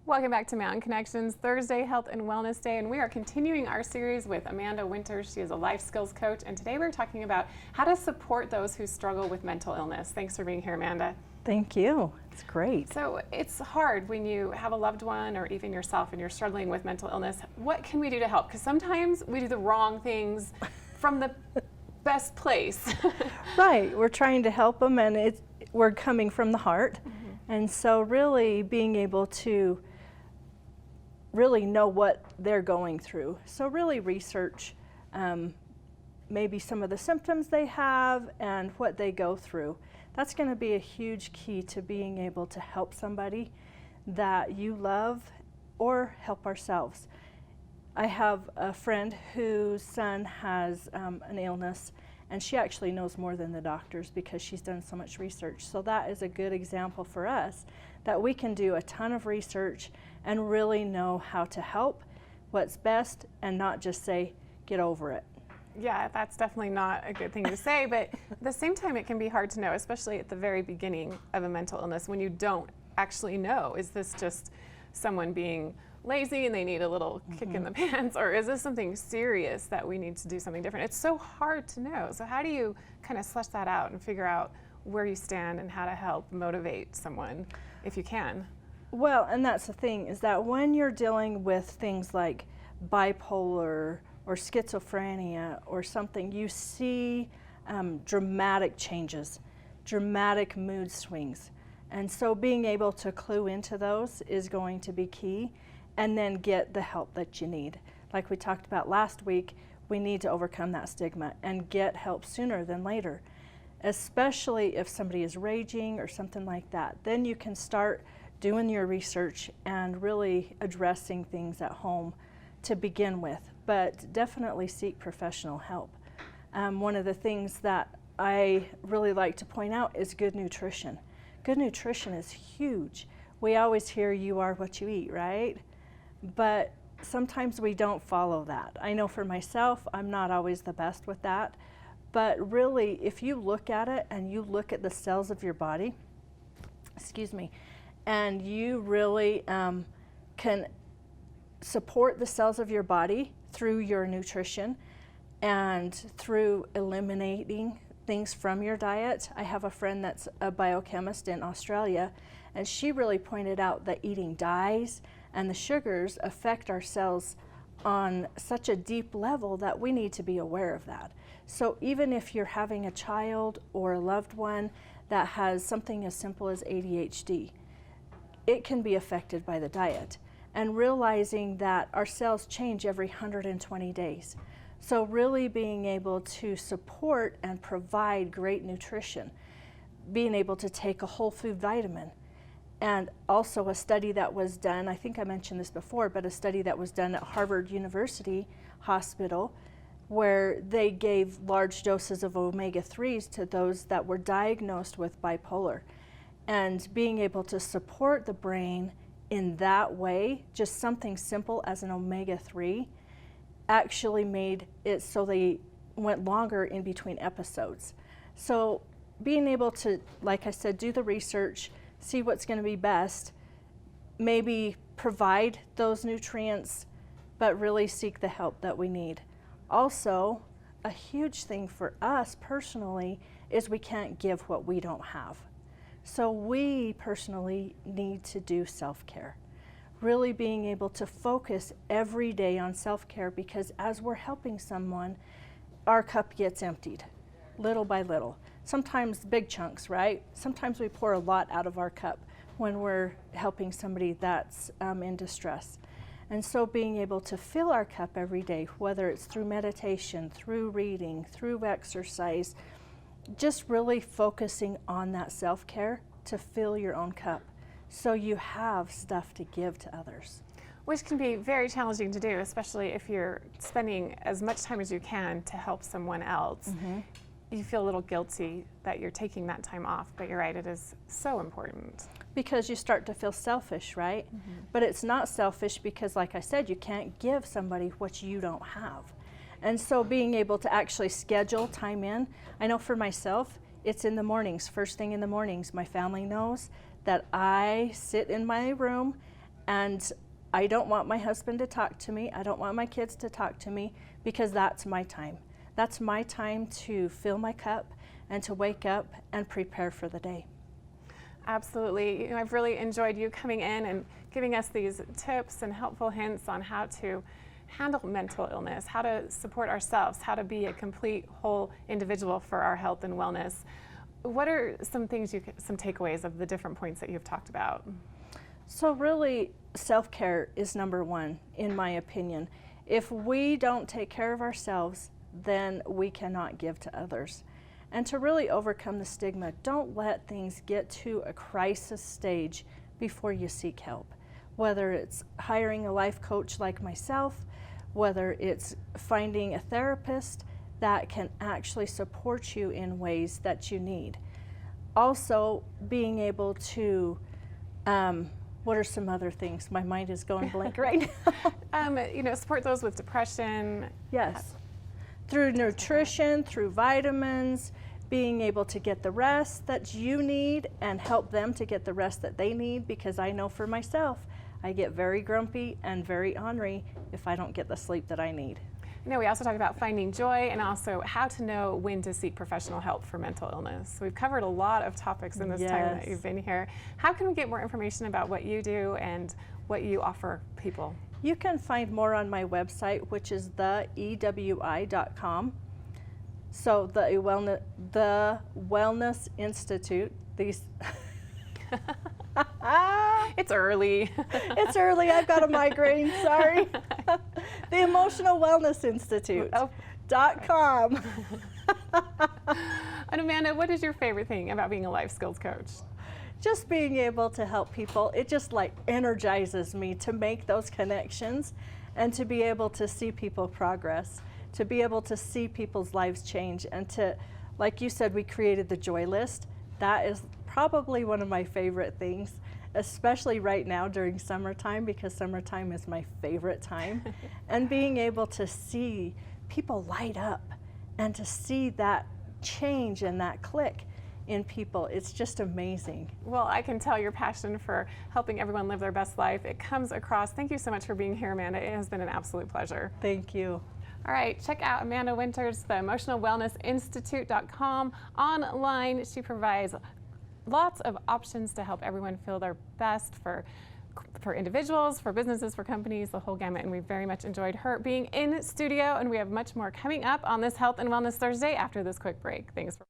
Welcome back to Mountain Connections, Thursday Health and Wellness Day, and we are continuing our series with Amanda Winters. She is a life skills coach, and today we're talking about how to support those who struggle with mental illness. Thanks for being here, Amanda. Thank you. It's great. So it's hard when you have a loved one or even yourself and you're struggling with mental illness. What can we do to help? Because sometimes we do the wrong things from the best place. Right. We're trying to help them, and we're coming from the heart. And so really being able to really know what they're going through. So really research maybe some of the symptoms they have and what they go through. That's going to be a huge key to being able to help somebody that you love or help ourselves. I have a friend whose son has an illness, and she actually knows more than the doctors because she's done so much research. So that is a good example for us that we can do a ton of research and really know how to help, what's best, and not just say, get over it. Yeah, that's definitely not a good thing to say, but at the same time it can be hard to know, especially at the very beginning of a mental illness when you don't actually know, is this just someone being lazy and they need a little kick in the pants, or is this something serious that we need to do something different? It's so hard to know. So how do you kind of flesh that out and figure out where you stand and how to help motivate someone if you can? Well, and that's the thing, is that when you're dealing with things like bipolar or schizophrenia or something, you see dramatic changes, dramatic mood swings. And so being able to clue into those is going to be key, and then get the help that you need. Like we talked about last week, we need to overcome that stigma and get help sooner than later, especially if somebody is raging or something like that. Then you can start doing your research and really addressing things at home to begin with, but definitely seek professional help. One of the things that I really like to point out is good nutrition. Good nutrition is huge. We always hear you are what you eat, right? But sometimes we don't follow that. I know for myself, I'm not always the best with that, but really if you look at it and you look at the cells of your body, and you really can support the cells of your body through your nutrition and through eliminating things from your diet. I have a friend that's a biochemist in Australia, and she really pointed out that eating dyes and the sugars affect our cells on such a deep level that we need to be aware of that. So even if you're having a child or a loved one that has something as simple as ADHD, it can be affected by the diet. And realizing that our cells change every 120 days. So really being able to support and provide great nutrition, being able to take a whole food vitamin. And also a study that was done, I think I mentioned this before, but a study that was done at Harvard University Hospital where they gave large doses of omega-3s to those that were diagnosed with bipolar. And being able to support the brain in that way, just something simple as an omega-3, actually made it so they went longer in between episodes. So being able to, like I said, do the research, see what's going to be best, maybe provide those nutrients, but really seek the help that we need. Also, a huge thing for us personally is we can't give what we don't have. So we personally need to do self-care. Really being able to focus every day on self-care, because as we're helping someone, our cup gets emptied, little by little. Sometimes big chunks, right? Sometimes we pour a lot out of our cup when we're helping somebody that's in distress. And so being able to fill our cup every day, whether it's through meditation, through reading, through exercise, just really focusing on that self-care to fill your own cup so you have stuff to give to others. Which can be very challenging to do, especially if you're spending as much time as you can to help someone else. You feel a little guilty that you're taking that time off, but you're right, it is so important. Because you start to feel selfish, right? But it's not selfish because, like I said, you can't give somebody what you don't have. And so being able to actually schedule time in, I know for myself, it's in the mornings, first thing in the mornings. My family knows that I sit in my room And I don't want my husband to talk to me. I don't want my kids to talk to me, because that's my time. That's my time to fill my cup and to wake up and prepare for the day. Absolutely. You know, I've really enjoyed you coming in and giving us these tips and helpful hints on how to handle mental illness, how to support ourselves, how to be a complete whole individual for our health and wellness. What are some things, some takeaways of the different points that you've talked about? So really, self-care is number one, in my opinion. If we don't take care of ourselves, then we cannot give to others. And to really overcome the stigma, don't let things get to a crisis stage before you seek help. Whether it's hiring a life coach like myself, whether it's finding a therapist that can actually support you in ways that you need. Also, being able to, what are some other things? My mind is going blank right now. You know, support those with depression. Yes. Through nutrition, through vitamins, being able to get the rest that you need and help them to get the rest that they need, because I know for myself, I get very grumpy and very ornery if I don't get the sleep that I need. You know, we also talked about finding joy and also how to know when to seek professional help for mental illness. We've covered a lot of topics in this time that you've been here. How can we get more information about what you do and what you offer people? You can find more on my website, which is theewi.com. So the Wellness Institute, these It's early. It's early, I've got a migraine, sorry. The Emotional Wellness Institute.com. And Amanda, what is your favorite thing about being a life skills coach? Just being able to help people, it just like energizes me to make those connections and to be able to see people progress, to be able to see people's lives change, and to, like you said, we created the joy list. That is probably one of my favorite things, especially right now during summertime, because summertime is my favorite time. And being able to see people light up and to see that change and that click in people, it's just amazing. Well, I can tell your passion for helping everyone live their best life. It comes across. Thank you so much for being here, Amanda. It has been an absolute pleasure. Thank you. All right, check out Amanda Winters, the Emotional Wellness Institute.com. Online, she provides lots of options to help everyone feel their best for individuals, for businesses, for companies, the whole gamut. And we very much enjoyed her being in studio, and we have much more coming up on this Health and Wellness Thursday after this quick break. Thanks for